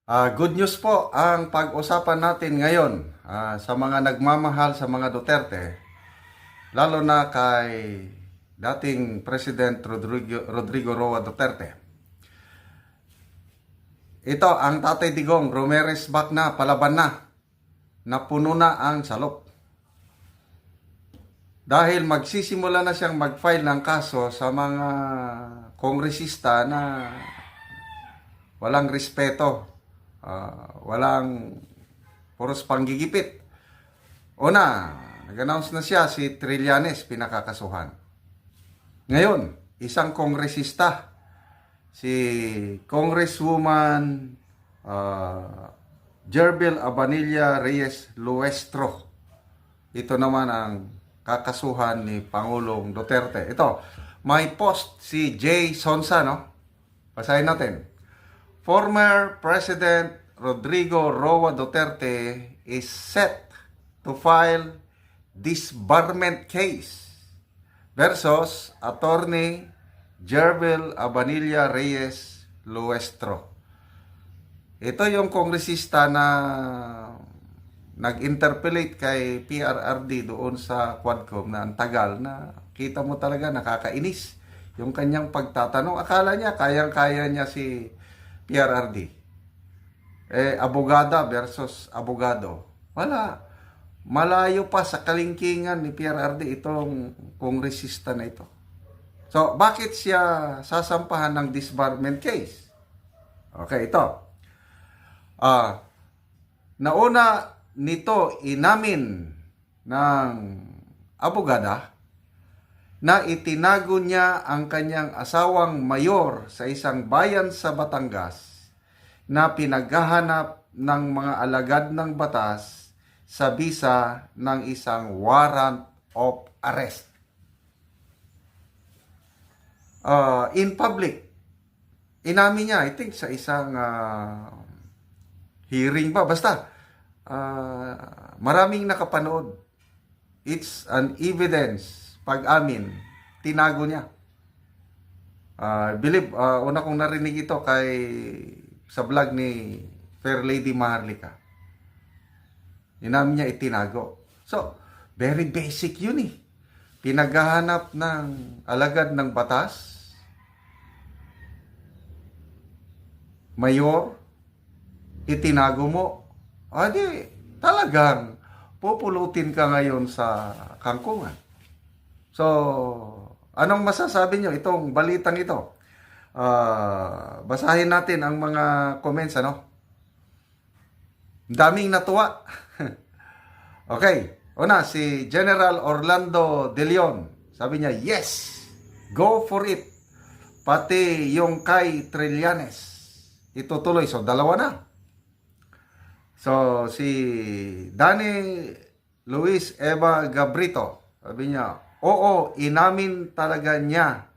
Good news po ang pag-usapan natin ngayon sa mga nagmamahal sa mga Duterte, lalo na kay dating President Rodrigo Roa Duterte. Ito ang Tatay Digong, Romeres back na, palaban na, napuno na ang salop. Dahil magsisimula na siyang mag-file ng kaso sa mga kongresista na walang respeto. Walang puros panggigipit. Una, nag-announce na siya si Trillanes pinakakasuhan. Ngayon, isang kongresista, si Congresswoman Jerbel Abanilla Reyes Luestro. Ito naman ang kakasuhan ni Pangulong Duterte. Ito, may post si Jay Sonsa, no? Basahin natin. Former President Rodrigo Roa Duterte is set to file disbarment case versus Attorney Jerbel Abanilla Reyes Luestro. Ito yung kongresista na nag-interpellate kay PRRD doon sa Quadcom na ang tagal na kita mo talaga nakakainis yung kanyang pagtatanong. Akala niya kayang-kaya niya si PRRD. Abogada versus abogado. Wala. Malayo pa sa kalingkingan ni PRRD itong kongresista na ito. So, bakit siya sasampahan ng disbarment case? Okay, ito. Nauna nito inamin ng abogada na itinago niya ang kanyang asawang mayor sa isang bayan sa Batangas na pinaghahanap ng mga alagad ng batas sa bisa ng isang warrant of arrest. In public, inamin niya, I think sa isang hearing ba, basta maraming nakapanood. It's an evidence. Pag-amin, tinago niya. Believe, una kong narinig ito sa vlog ni Fair Lady Maharlika. Inamin niya itinago. So, very basic yun eh. Pinaghahanap ng alagad ng batas, mayor, itinago mo. Di, talagang pupulutin ka ngayon sa kangkungan. So, anong masasabi nyo itong balitang ito? Basahin natin ang mga comments, ano? Daming natuwa. Okay. Una, si General Orlando De Leon. Sabi niya, yes! Go for it! Pati yung kay Trillanes. Itutuloy. So, dalawa na. So, si Danny Luis Eva Gabrito. Sabi niya, oo, inamin talaga niya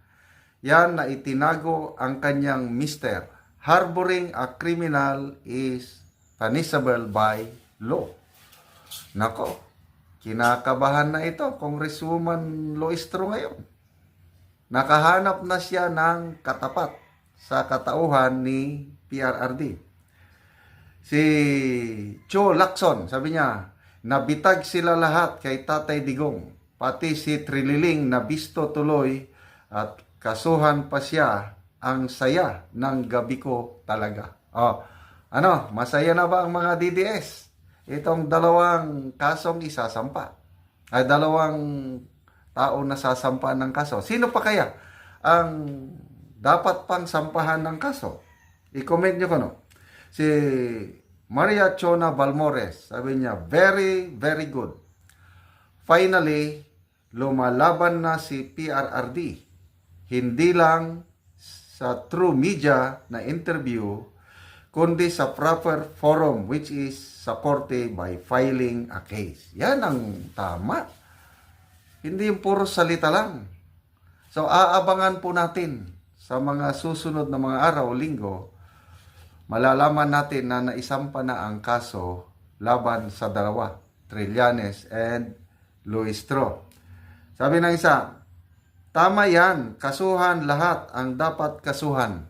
yan na itinago ang kanyang mister. Harboring a criminal is punishable by law. Nako, kinakabahan na ito, Congresswoman Luestro ngayon. Nakahanap na siya ng katapat sa katauhan ni PRRD. Si Cho Lacson, sabi niya, nabitag sila lahat kay Tatay Digong. Pati si Trililing nabisto tuloy at kasuhan pa siya. Ang saya ng gabi ko talaga. Masaya na ba ang mga DDS? Itong dalawang kasong isasampa. Dalawang tao na sasampa ng kaso. Sino pa kaya ang dapat pang sampahan ng kaso? I-comment nyo ko, no? Si Maria Chona Balmores, sabi niya, very, very good. Finally, lumalaban na si PRRD. Hindi lang sa true media na interview, kundi sa proper forum which is supported by filing a case. Yan ang tama. Hindi yung puro salita lang. So, aabangan po natin sa mga susunod na mga araw o linggo, malalaman natin na naisampa na ang kaso laban sa dalawa, Trillanes and Luestro. Sabi ng isa, tama yan, kasuhan lahat ang dapat kasuhan.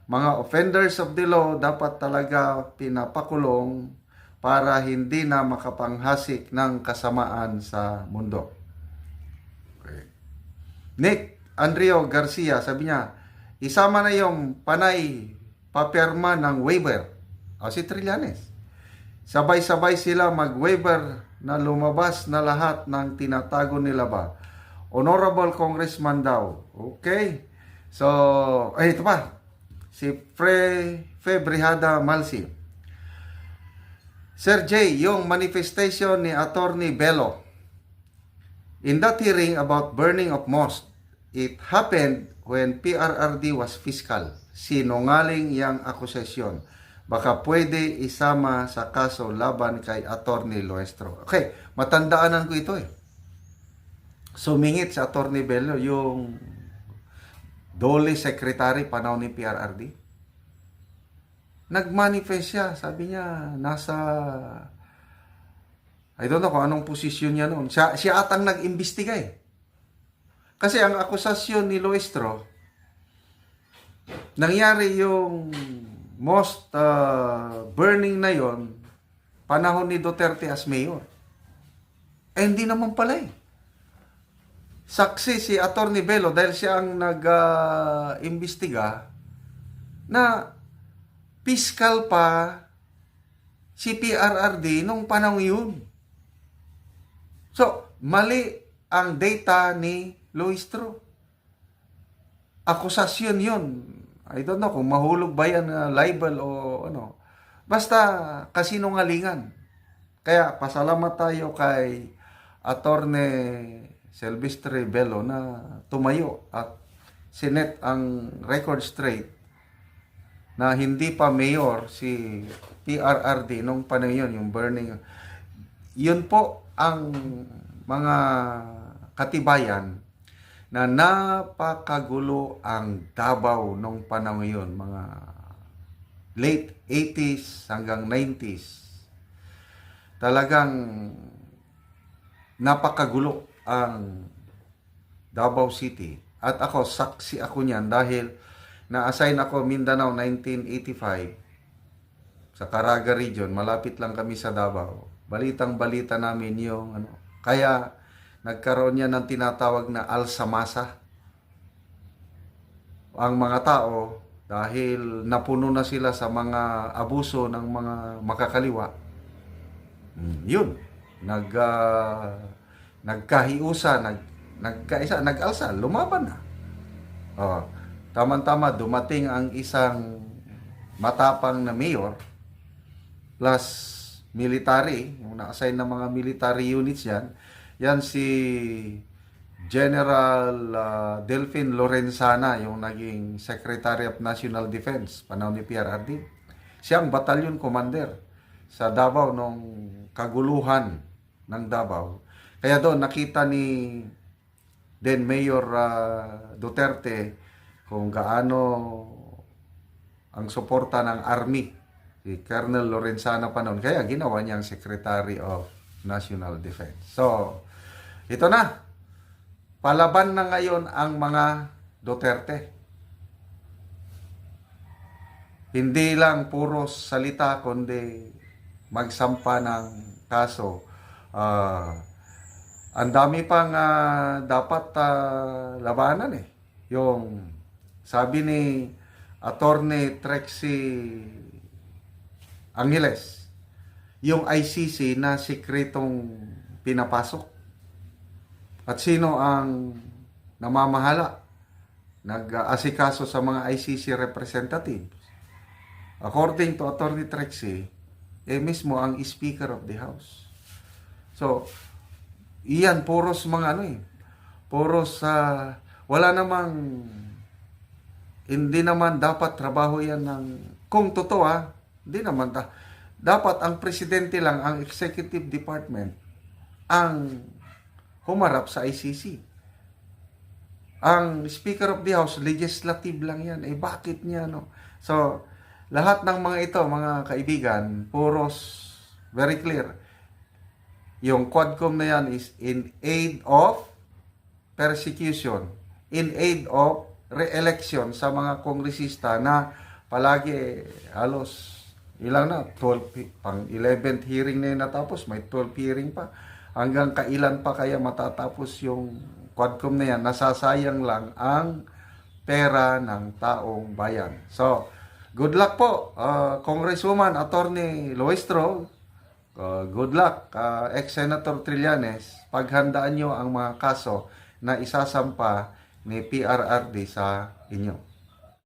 mga offenders of the law dapat talaga pinapakulong para hindi na makapanghasik ng kasamaan sa mundo. Okay. Nick Andrio Garcia, sabi niya, isama na yung panay papirma ng waiver. Si Trillanes. Sabay-sabay sila mag-waiver na lumabas na lahat ng tinatago nila ba. Honorable Congressman daw. Okay. So, ito pa. Si Febrihada Malsi. Sir J, yung manifestation ni Attorney Bello, in that hearing about burning of mosque, it happened when PRRD was fiscal. Sinungaling yang akusasyon. Baka pwede isama sa kaso laban kay Attorney Luestro. Okay, matandaanan ko ito eh. Sumingit sa Attorney Bello yung Dole Secretary panahon ni PRRD. Nag-manifest siya. Sabi niya, nasa, I don't know kung anong posisyon niya noon. Siya atang nag-imbestiga eh. Kasi ang akusasyon ni Luestro, nangyari yung most burning na yon panahon ni Duterte as mayor. Eh, hindi naman pala eh. Saksi si Attorney Bello dahil siya ang nag-imbestiga na fiscal pa si PRRD nung panahon yun. So, mali ang data ni Luistro. Akusasyon yun. I don't know kung mahulog ba yan libel o ano. Basta kasinungalingan. Kaya pasalamat tayo kay Attorney Silvestre Bello na tumayo at sinet ang record straight na hindi pa mayor si PRRD nung panahon yun, yung burning. Yun po ang mga katibayan na napakagulo ang Davao nung panahon yun, mga late 80s hanggang 90s. Talagang napakagulo ang Davao City. At ako, saksi ako niyan dahil na-assign ako Mindanao 1985 sa Caraga Region. Malapit lang kami sa Davao. Balitang-balita namin yung ano. Kaya nagkaroon niya ng tinatawag na alsamasa. Ang mga tao, dahil napuno na sila sa mga abuso ng mga makakaliwa, yun, nagkahiusa, nagkaisa, nag-alsa, lumaban na. Tama-tama, dumating ang isang matapang na mayor plus military, yung na-assign na mga military units yan. Yan si General Delfin Lorenzana, yung naging Secretary of National Defense panahon ni PRRD. Siya ang battalion commander sa Davao nung kaguluhan ng Davao. Kaya doon nakita ni then Mayor Duterte kung gaano ang suporta ng Army, si Colonel Lorenzana pa noon. Kaya ginawa niyang Secretary of National Defense. So, ito na. Palaban na ngayon ang mga Duterte. Hindi lang puro salita, kundi magsampa ng kaso. Ang dami pang dapat labanan eh. Yung sabi ni Attorney Trixie Angeles, yung ICC na sikretong pinapasok. At sino ang namamahala, nag-asikaso sa mga ICC representatives? According to Attorney Trixie, mismo ang Speaker of the House. So, iyan, puros mga puros wala namang, hindi naman dapat trabaho yan ng, kung totoo hindi naman, dapat ang presidente lang, ang executive department, ang humarap sa ICC. Ang Speaker of the House, legislative lang yan. Bakit niya, So, lahat ng mga ito, mga kaibigan, puros, very clear. Yung Quadcom na yan is in aid of persecution, in aid of re-election sa mga kongresista na palagi halos ilang na 12 pang 11th hearing na yun natapos, may 12 hearing pa. Hanggang kailan pa kaya matatapos yung Quadcom na yan? Nasasayang lang ang pera ng taong bayan. So, good luck po, Congresswoman Attorney Luistro. Good luck, ex-Senator Trillanes. Paghandaan nyo ang mga kaso na isasampa ni PRRD sa inyo.